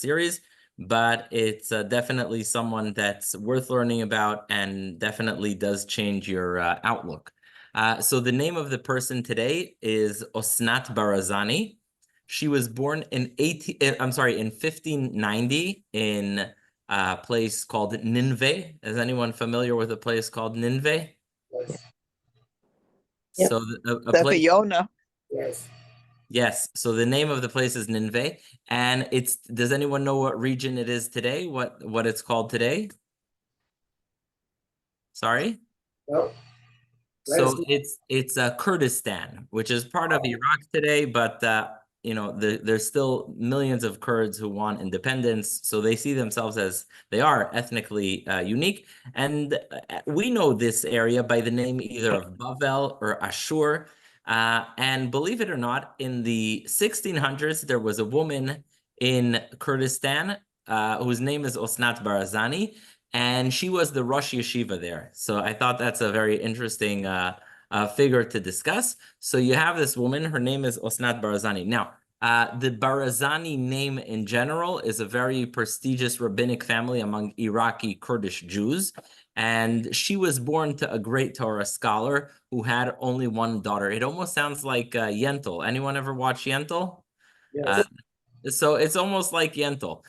series, but it's definitely someone that's worth learning about and definitely does change your outlook. So the name of the person today is Osnat Barazani. She was born in 1590 in a place called Nineveh. Is anyone familiar with a place called Nineveh? Yes. So a place. Yona. Yes. Yes. So the name of the place is Nineveh, and does anyone know what region it is today? What it's called today? Sorry? No. So it's Kurdistan, which is part of Iraq today, but there's still millions of Kurds who want independence. So they see themselves as they are ethnically unique. And we know this area by the name either of Bavel or Ashur. And believe it or not, in the 1600s, there was a woman in Kurdistan whose name is Osnat Barazani. And she was the Rosh Yeshiva there. So I thought that's a very interesting figure to discuss. So you have this woman, her name is Osnat Barzani. Now, the Barazani name in general is a very prestigious rabbinic family among Iraqi Kurdish Jews. And she was born to a great Torah scholar who had only one daughter. It almost sounds like Yentl. Anyone ever watch Yentl? Yes. So it's almost like Yentl.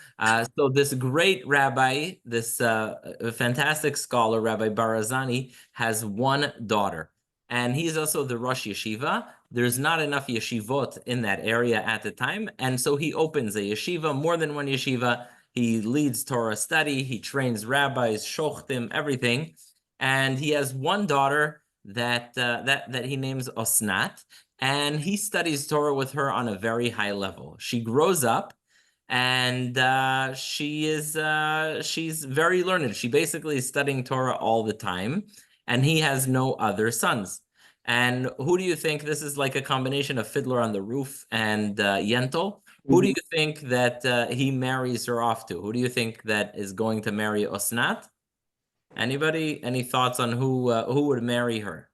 So this great rabbi, this fantastic scholar, Rabbi Barazani, has one daughter. And he's also the Rosh Yeshiva. There's not enough yeshivot in that area at the time. And so he opens a yeshiva, more than one yeshiva. He leads Torah study. He trains rabbis, shochtim, everything. And he has one daughter that he names Osnat. And he studies Torah with her on a very high level. She grows up, and she's very learned. She basically is studying Torah all the time, and he has no other sons. And who do you think, this is like a combination of Fiddler on the Roof and Yentl? Who do you think that he marries her off to? Who do you think that is going to marry Osnat? Anybody? Any thoughts on who would marry her?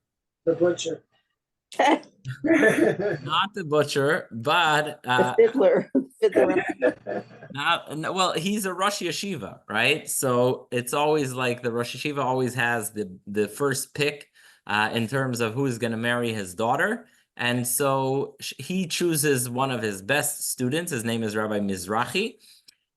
The butcher. Not the butcher, but The fiddler. well, he's a Rosh Yeshiva, right? So it's always like the Rosh Yeshiva always has the first pick in terms of who's going to marry his daughter. And so he chooses one of his best students. His name is Rabbi Mizrahi.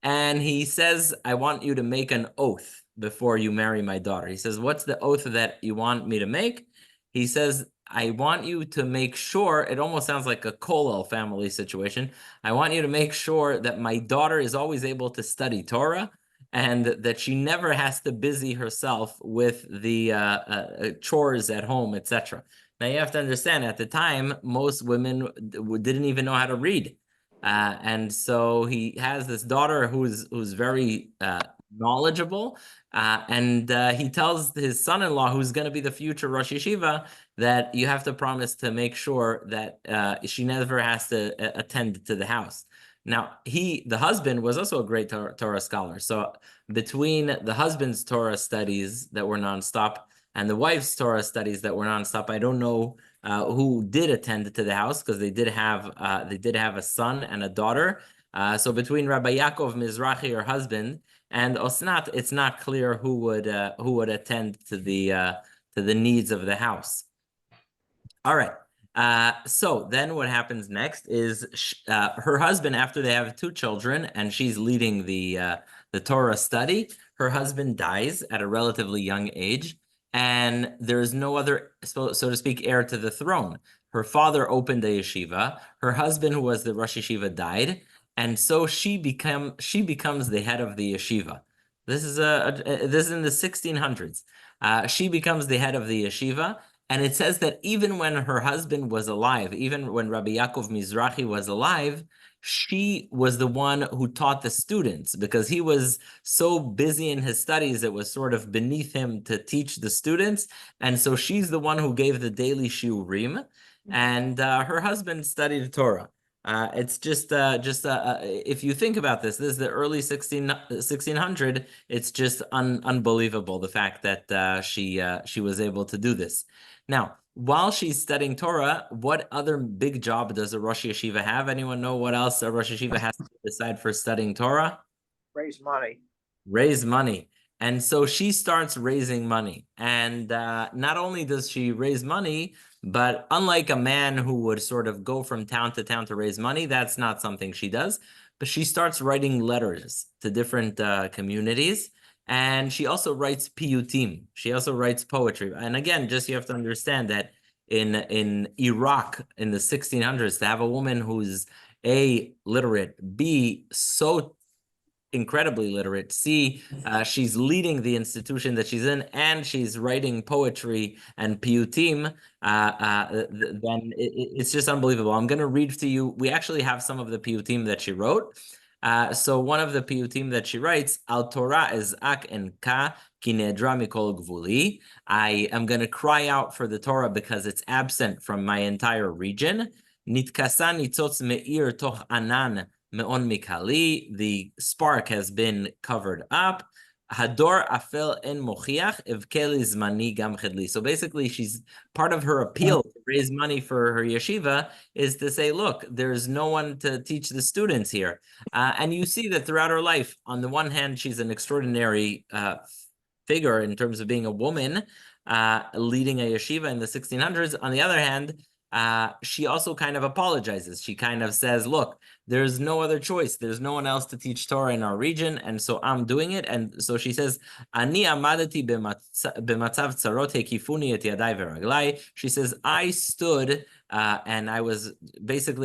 And he says, I want you to make an oath before you marry my daughter. He says, what's the oath that you want me to make? He says, I want you to make sure, it almost sounds like a Kollel family situation. I want you to make sure that my daughter is always able to study Torah and that she never has to busy herself with the chores at home, etc. Now you have to understand, at the time, most women didn't even know how to read. And so he has this daughter who's very knowledgeable, and he tells his son-in-law, who's going to be the future Rosh Yeshiva, that you have to promise to make sure that she never has to attend to the house. Now, the husband was also a great Torah scholar. So between the husband's Torah studies that were nonstop and the wife's Torah studies that were nonstop, I don't know who did attend to the house, because they did have a son and a daughter. So between Rabbi Yaakov Mizrahi, her husband, and Osnat, it's not clear who would attend to the needs of the house. All right. So then what happens next is her husband, after they have two children and she's leading the Torah study, her husband dies at a relatively young age, and there is no other, so to speak, heir to the throne. Her father opened a yeshiva. Her husband, who was the Rosh Yeshiva, died, and so she becomes the head of the yeshiva. This is in the 1600s. She becomes the head of the yeshiva. And it says that even when her husband was alive, even when Rabbi Yaakov Mizrahi was alive, she was the one who taught the students, because he was so busy in his studies, it was sort of beneath him to teach the students. And so she's the one who gave the daily shiurim, and her husband studied Torah. It's just if you think about this is the early 1600. It's just unbelievable, the fact that she was able to do this. Now, while she's studying Torah, what other big job does a Rosh Yeshiva have? Anyone know what else a Rosh Yeshiva has to decide for studying Torah? Raise money. Raise money. And so she starts raising money. And not only does she raise money, but unlike a man who would sort of go from town to town to raise money, that's not something she does. But she starts writing letters to different communities. And she also writes piyutim. She also writes poetry. And again, just you have to understand that in Iraq in the 1600s, to have a woman who's A, literate, B, so incredibly literate, C, she's leading the institution that she's in, and she's writing poetry and piyutim, then it's just unbelievable. I'm going to read to you. We actually have some of the piyutim that she wrote. So one of the piyutim that she writes, Al Torah is ak en ka ki nedra mikol gvuli. I am going to cry out for the Torah because it's absent from my entire region. Nitkasa nitzotz me'ir toch anan me'on mikali. The spark has been covered up. Hador afel en mochiach evkeli zmani gam chedli. So basically, she's part of her appeal to raise money for her yeshiva is to say, look, there's no one to teach the students here. And you see that throughout her life, on the one hand, she's an extraordinary figure in terms of being a woman leading a yeshiva in the 1600s. On the other hand, she also kind of apologizes. She kind of says, look, there's no other choice. There's no one else to teach Torah in our region, and so I'm doing it. And so she says, Ani amadati b'matzav tzarot hekifuni et yadai v'raglai. She says, I stood and I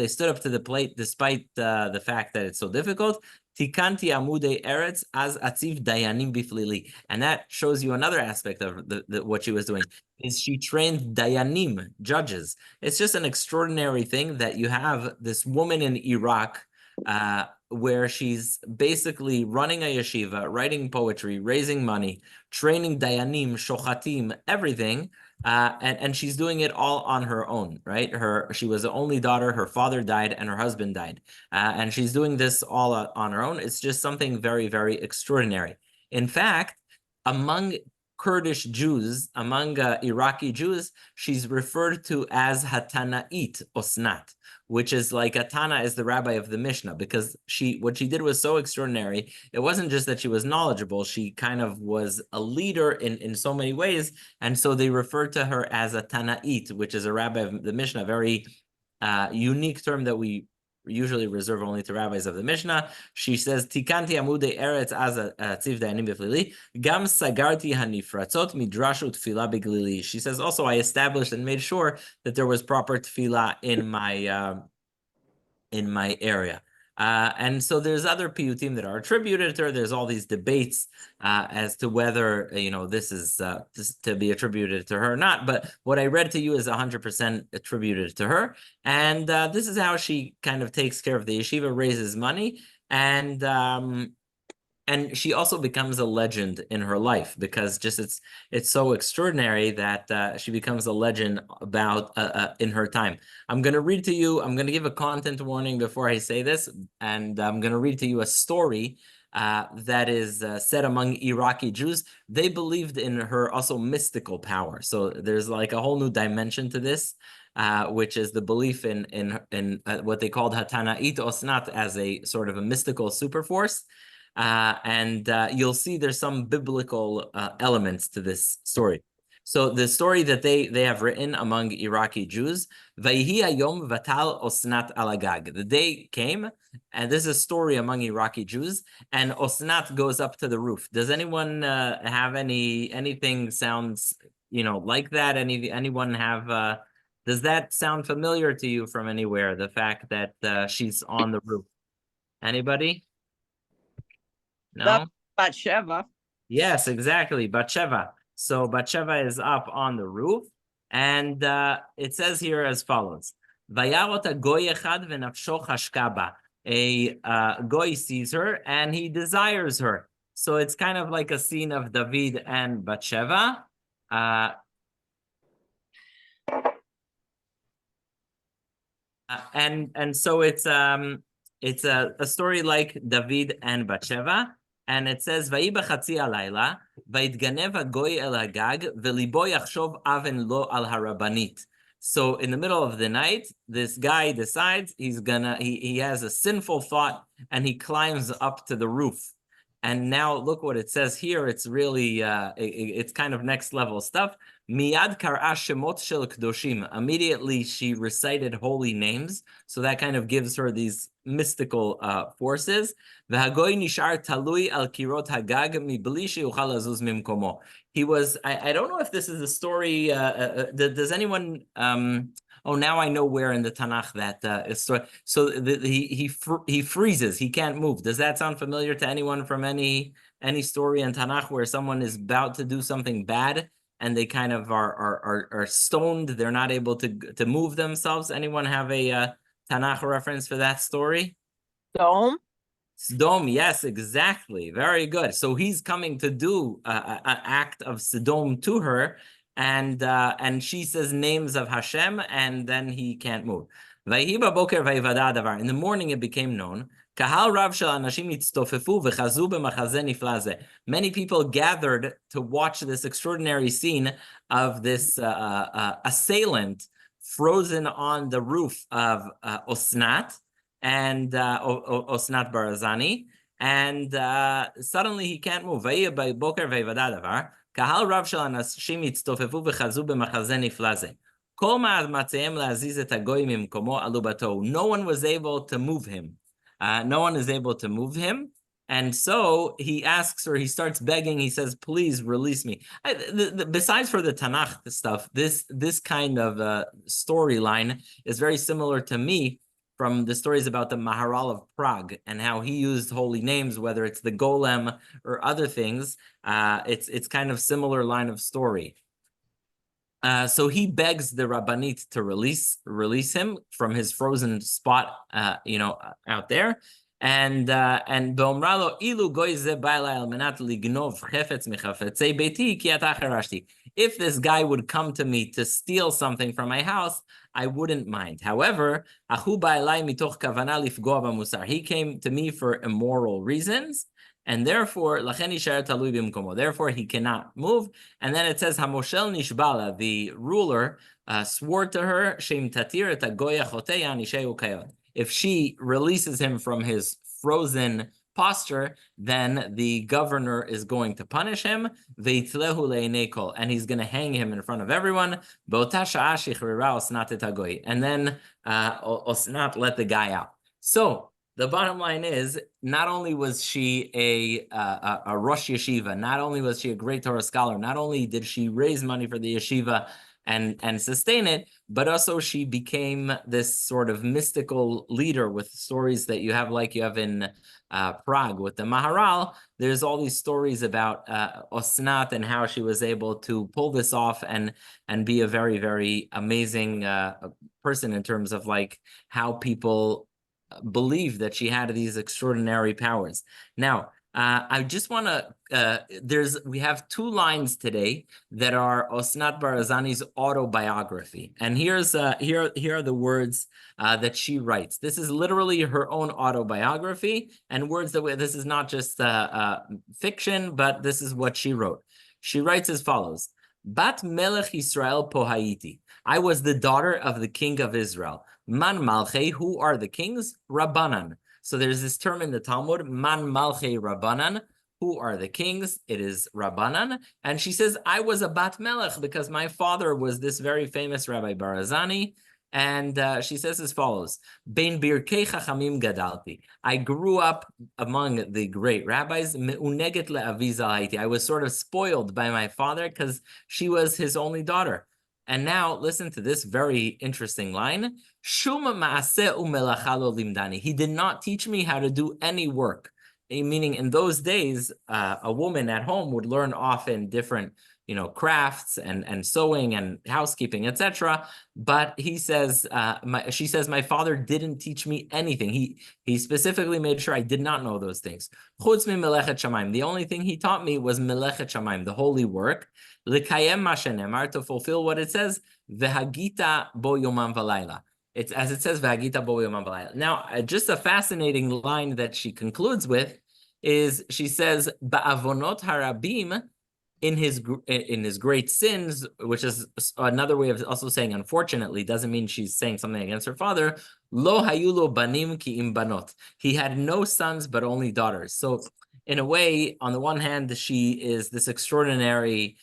stood up to the plate despite the fact that it's so difficult. Tikanti amude eretz as atziv dayanim biflili. And that shows you another aspect of what she was doing, is she trained dayanim, judges. It's just an extraordinary thing that you have this woman in Iraq where she's basically running a yeshiva, writing poetry, raising money, training dayanim, shochatim, everything. And she's doing it all on her own, right? She was the only daughter, her father died, and her husband died. And she's doing this all on her own. It's just something very, very extraordinary. In fact, among Kurdish Jews, among Iraqi Jews, she's referred to as Hatanait Osnat, which is like Tana is the rabbi of the Mishnah, because what she did was so extraordinary. It wasn't just that she was knowledgeable, she kind of was a leader in so many ways, and so they referred to her as a Tanait, which is a rabbi of the Mishnah, a very unique term that we usually reserve only to rabbis of the Mishnah. She says, Tikanti amude eretz az atziv dayanim b'flili, gam sagarti hanifratzot midrashu tefillah b'glili. She says, also, I established and made sure that there was proper tefillah in my area. And so there's other piyutim that are attributed to her. There's all these debates as to whether, this is to be attributed to her or not. But what I read to you is 100% attributed to her. And this is how she kind of takes care of the yeshiva, raises money. And she also becomes a legend in her life because it's so extraordinary that she becomes a legend about in her time. I'm going to read to you, I'm going to give a content warning before I say this, and I'm going to read to you a story that is said among Iraqi Jews. They believed in her also mystical power. So there's like a whole new dimension to this, which is the belief in what they called Hatanait Osnat as a sort of a mystical superforce. And you'll see there's some biblical elements to this story. So the story that they have written among Iraqi Jews, Vayhi hayom vatal Osnat alagag. The day came, and this is a story among Iraqi Jews, and Osnat goes up to the roof. Does anyone have anything sounds like that? Anyone have? Does that sound familiar to you from anywhere? The fact that she's on the roof. Anybody? No? Batsheva. Yes, exactly. Batsheva. So Batsheva is up on the roof, and it says here as follows: Vayarot goy echad v'nafsho chashka ba. A goy sees her and he desires her. So it's kind of like a scene of David and Batsheva. And so it's a story like David and Batsheva. And it says, "Vayi b'chatzi alayla, vayitganev hagoy el hagag, v'libo yachshov aven lo al harabanit." So in the middle of the night, this guy decides he has a sinful thought and he climbs up to the roof. And now look what it says here. It's really, it's kind of next level stuff. Miyad kar'a shemot shel kedoshim. Immediately she recited holy names. So that kind of gives her these mystical forces. V'hagoy nishar talui al kirot hagag mibli sheyuchal lazuz mimkomo. He was, I don't know if this is a story, does anyone, oh, now I know where in the Tanakh that is story. So he freezes, he can't move. Does that sound familiar to anyone from any story in Tanakh where someone is about to do something bad and they kind of are stoned, they're not able to move themselves? Anyone have a Tanakh reference for that story? Dome? Sodom, yes, exactly. Very good. So he's coming to do an act of Sodom to her, and she says names of Hashem, and then he can't move. In the morning, it became known. Many people gathered to watch this extraordinary scene of this assailant frozen on the roof of Osnat, and Osnat Barazani, and suddenly he can't move. Kahal Rav shel anashim hitztofefu v'chazu b'machazeh nifla zeh. Kol ma'amatzehem la'aziz et hagoyim mimkomo alu bato. No one was able to move him. No one is able to move him. And so he asks her, he starts begging, he says, please release me. Besides for the Tanakh stuff, this kind of storyline is very similar to me from the stories about the Maharal of Prague and how he used holy names, whether it's the golem or other things. It's kind of similar line of story. So he begs the Rabbanit to release him from his frozen spot, out there. And Beomralo ilu goy ze ba'alai al menat lignov chefetz mechafetzei beiti ki ata charashti. If this guy would come to me to steal something from my house, I wouldn't mind. However, achu ba'alai mitoch kavana lifgoa b'musar. He came to me for immoral reasons, and therefore lachen yishar talui b'mkomo. Therefore, he cannot move. And then it says hamoshel nishbala, the ruler swore to her, shem tatir et hagoya chotei anisheu kayod. If she releases him from his frozen posture, then the governor is going to punish him, and he's going to hang him in front of everyone. And then Osnat let the guy out. So the bottom line is, not only was she a Rosh Yeshiva, not only was she a great Torah scholar, not only did she raise money for the Yeshiva and sustain it, but also she became this sort of mystical leader with stories that you have in Prague with the Maharal. There's all these stories about Osnat and how she was able to pull this off and be a very, very amazing person in terms of how people believe that she had these extraordinary powers. Now, I just want to, we have two lines today that are Osnat Barazani's autobiography. And here are the words that she writes. This is literally her own autobiography, and words that this is not just fiction, but this is what she wrote. She writes as follows: Bat Melech Yisrael Pohayiti. I was the daughter of the king of Israel. Man Malchei, who are the kings? Rabbanan. So there's this term in the Talmud, Man Malchei Rabbanan, who are the kings? It is Rabbanan. And she says, I was a Bat Melech because my father was this very famous Rabbi Barazani. And she says as follows: Bein birkei chachamim gadalti. I grew up among the great rabbis. Meuneget le'avi zalhaiti. I was sort of spoiled by my father because she was his only daughter. And now listen to this very interesting line. Shum ma'aseh u'melacha lo limdani. He did not teach me how to do any work. Meaning in those days, a woman at home would learn often different crafts and sewing and housekeeping, etc. But he says, she says, my father didn't teach me anything. He specifically made sure I did not know those things. Chutz mi melechet shamayim. The only thing he taught me was melechet shamayim, the holy work. L'kayem ma shenemar, to fulfill what it says. V'hagita bo yomam v'layla. It's as it says, v'hagita bo yomam v'layla. Now, just a fascinating line that she concludes with is, she says, ba'avonot harabim, in his great sins, which is another way of also saying unfortunately, doesn't mean she's saying something against her father. Lo hayulo banim ki im banot. He had no sons but only daughters. So in a way, on the one hand, she is this extraordinary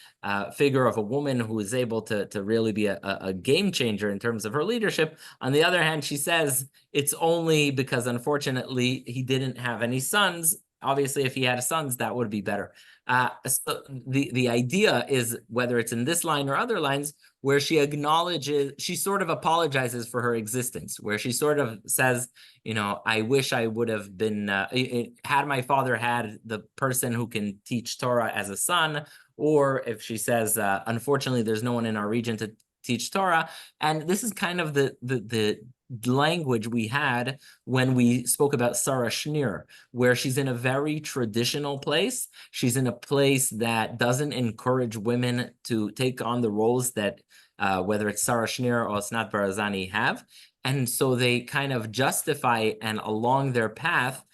figure of a woman who is able to really be a game changer in terms of her leadership. On the other hand, she says it's only because, unfortunately, he didn't have any sons. Obviously, if he had sons, that would be better. So the idea is, whether it's in this line or other lines, where she acknowledges, she sort of apologizes for her existence, where she sort of says, I wish I would have been, had my father had the person who can teach Torah as a son, or if she says, unfortunately, there's no one in our region to teach Torah. And this is kind of the language we had when we spoke about Sarah Schneer, where she's in a very traditional place. She's in a place that doesn't encourage women to take on the roles that whether it's Sarah Schneer or Osnat Barazani have. And so they kind of justify, and along their path,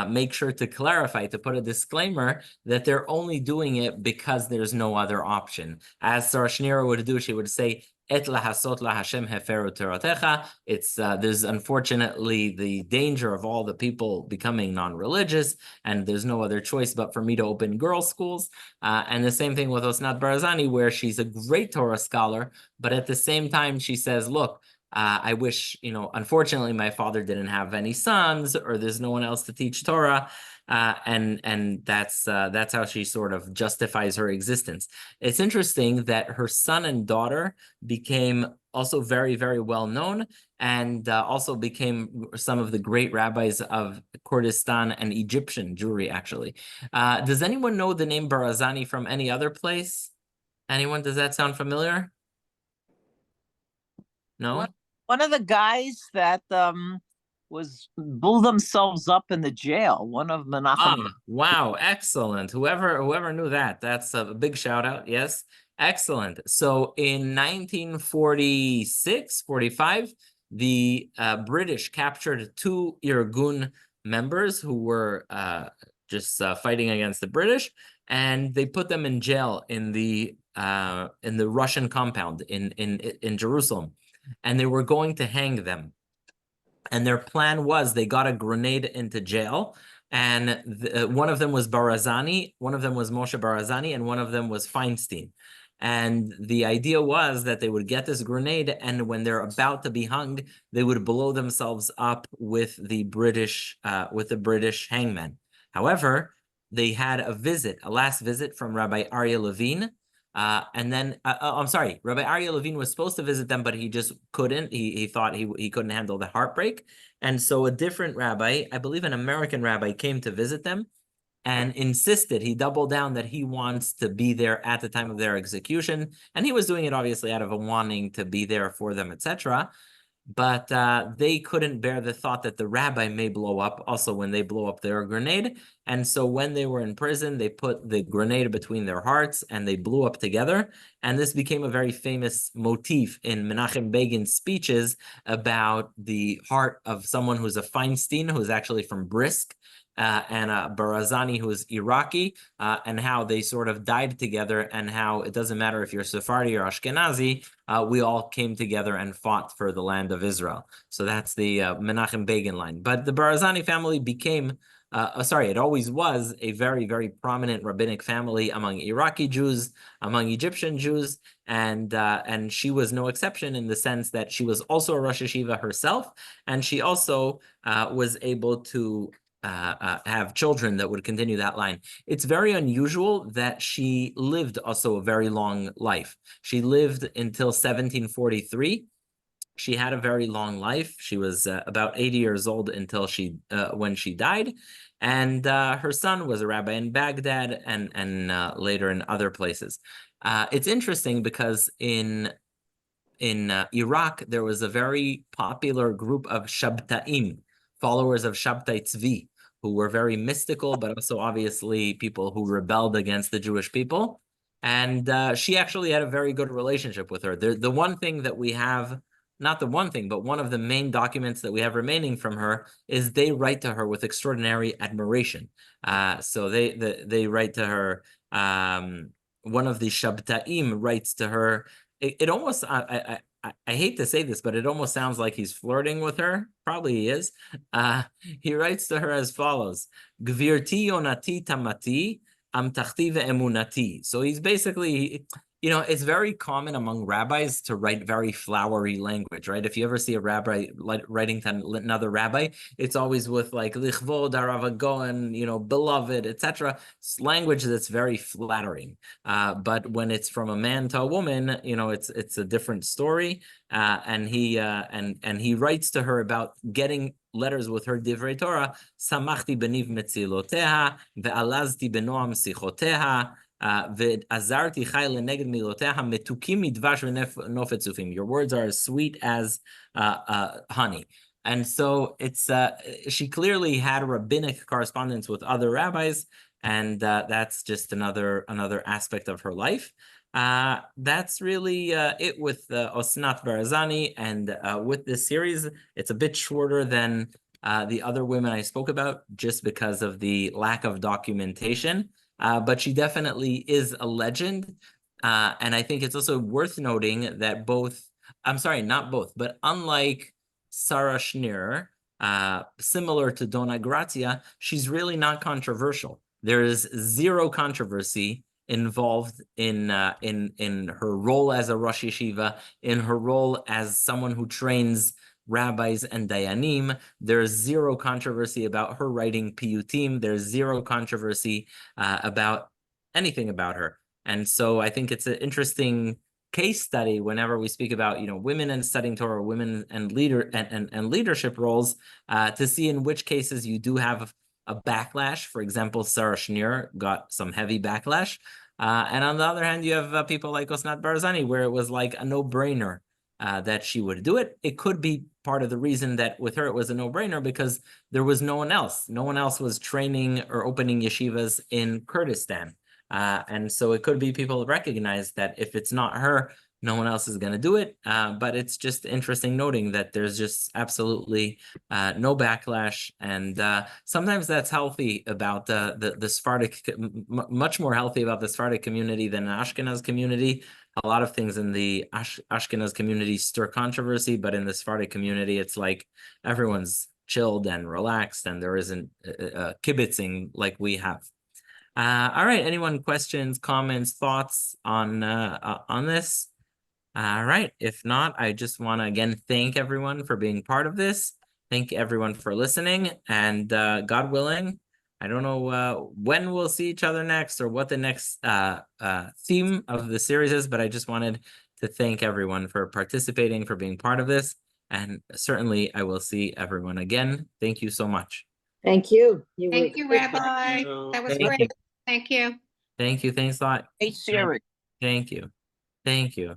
make sure to clarify, to put a disclaimer that they're only doing it because there's no other option. As Sarah Schneer would do, she would say, Et lahasot la Hashem heferu torotecha. It's there's unfortunately the danger of all the people becoming non-religious, and there's no other choice but for me to open girls' schools. And the same thing with Osnat Barazani, where she's a great Torah scholar, but at the same time she says, look, I wish, unfortunately, my father didn't have any sons, or there's no one else to teach Torah. And that's how she sort of justifies her existence. It's interesting that her son and daughter became also very, very well known, and also became some of the great rabbis of Kurdistan and Egyptian Jewry, actually. Does anyone know the name Barazani from any other place? Anyone? Does that sound familiar? No? One of the guys that was blew themselves up in the jail. One of Menachem. Wow, excellent. Whoever knew that, that's a big shout out. Yes, excellent. So in 1946, 45, the British captured two Irgun members who were just fighting against the British, and they put them in jail in the Russian compound in Jerusalem, and they were going to hang them. And their plan was, they got a grenade into jail, and one of them was Barazani, one of them was Moshe Barazani, and one of them was Feinstein. And the idea was that they would get this grenade, and when they're about to be hung, they would blow themselves up with the British hangman. However, they had a last visit from Rabbi Aryeh Levine. And then, I'm sorry, Rabbi Aryeh Levine was supposed to visit them, but he just couldn't. He thought he couldn't handle the heartbreak. And so a different rabbi, I believe an American rabbi, came to visit them and insisted, he doubled down that he wants to be there at the time of their execution. And he was doing it obviously out of a wanting to be there for them, etc. But they couldn't bear the thought that the rabbi may blow up also when they blow up their grenade. And so when they were in prison, they put the grenade between their hearts and they blew up together. And this became a very famous motif in Menachem Begin's speeches about the heart of someone who's a Feinstein, who's actually from Brisk, and Barazani, who is Iraqi, and how they sort of died together, and how it doesn't matter if you're Sephardi or Ashkenazi, we all came together and fought for the land of Israel. So that's the Menachem Begin line. But the Barazani family became, it always was a very, very prominent rabbinic family among Iraqi Jews, among Egyptian Jews, and she was no exception in the sense that she was also a Rosh Yeshiva herself, and she also was able to have children that would continue that line. It's very unusual that she lived also a very long life. She lived until 1743. She had a very long life. She was about 80 years old until when she died. And her son was a rabbi in Baghdad and later in other places. It's interesting because in Iraq, there was a very popular group of Shabta'im, followers of Shabtai Tzvi, who were very mystical, but also obviously people who rebelled against the Jewish people. And she actually had a very good relationship with her. The one thing that we have, not the one thing, but one of the main documents that we have remaining from her is they write to her with extraordinary admiration. So they write to her, one of the Shabta'im writes to her, it almost, I hate to say this, but it almost sounds like he's flirting with her. Probably he is. He writes to her as follows: Gvirti yonati tamati amtachti ve'emunati. So he's basically, it's very common among rabbis to write very flowery language, right? If you ever see a rabbi writing to another rabbi, it's always with like lichvod harav hagohen, beloved, etc. Language that's very flattering. But when it's from a man to a woman, it's a different story. And he writes to her about getting letters with her divrei Torah. Samachti beniv metziloteha ve'alazti benoam sichoteha. Your words are as sweet as honey. And so she clearly had a rabbinic correspondence with other rabbis, and that's just another aspect of her life. That's really it with Osnat Barazani, and with this series, it's a bit shorter than the other women I spoke about, just because of the lack of documentation. But she definitely is a legend. And I think it's also worth noting that not both, but unlike Sarah Schneer, similar to Donna Grazia, she's really not controversial. There is zero controversy involved in her role as a Rosh Yeshiva, in her role as someone who trains rabbis and dayanim. There's zero controversy about her writing piyutim. There's zero controversy about anything about her. And so I think it's an interesting case study whenever we speak about women and studying Torah, women and leadership roles, to see in which cases you do have a backlash. For example, Sarah Schneer got some heavy backlash. And on the other hand, you have people like Osnat Barzani, where it was like a no-brainer that she would do it. It could be part of the reason that with her it was a no-brainer because there was no one else. No one else was training or opening yeshivas in Kurdistan. And so it could be people recognize that if it's not her, no one else is going to do it. But it's just interesting noting that there's just absolutely no backlash. And sometimes that's healthy about the Sephardic, much more healthy about the Sephardic community than the Ashkenaz community. A lot of things in the Ashkenaz community stir controversy, but in the Sephardic community, it's like everyone's chilled and relaxed, and there isn't kibitzing like we have. All right. Anyone questions, comments, thoughts on this? All right. If not, I just want to again thank everyone for being part of this. Thank everyone for listening, and God willing, I don't know when we'll see each other next or what the next theme of the series is, but I just wanted to thank everyone for participating, for being part of this. And certainly I will see everyone again. Thank you so much. Thank you. Thank you, Rabbi. That was Thank great. you. Thank you. Thank you. Thanks a lot. Hey, Siri. Thank you. Thank you.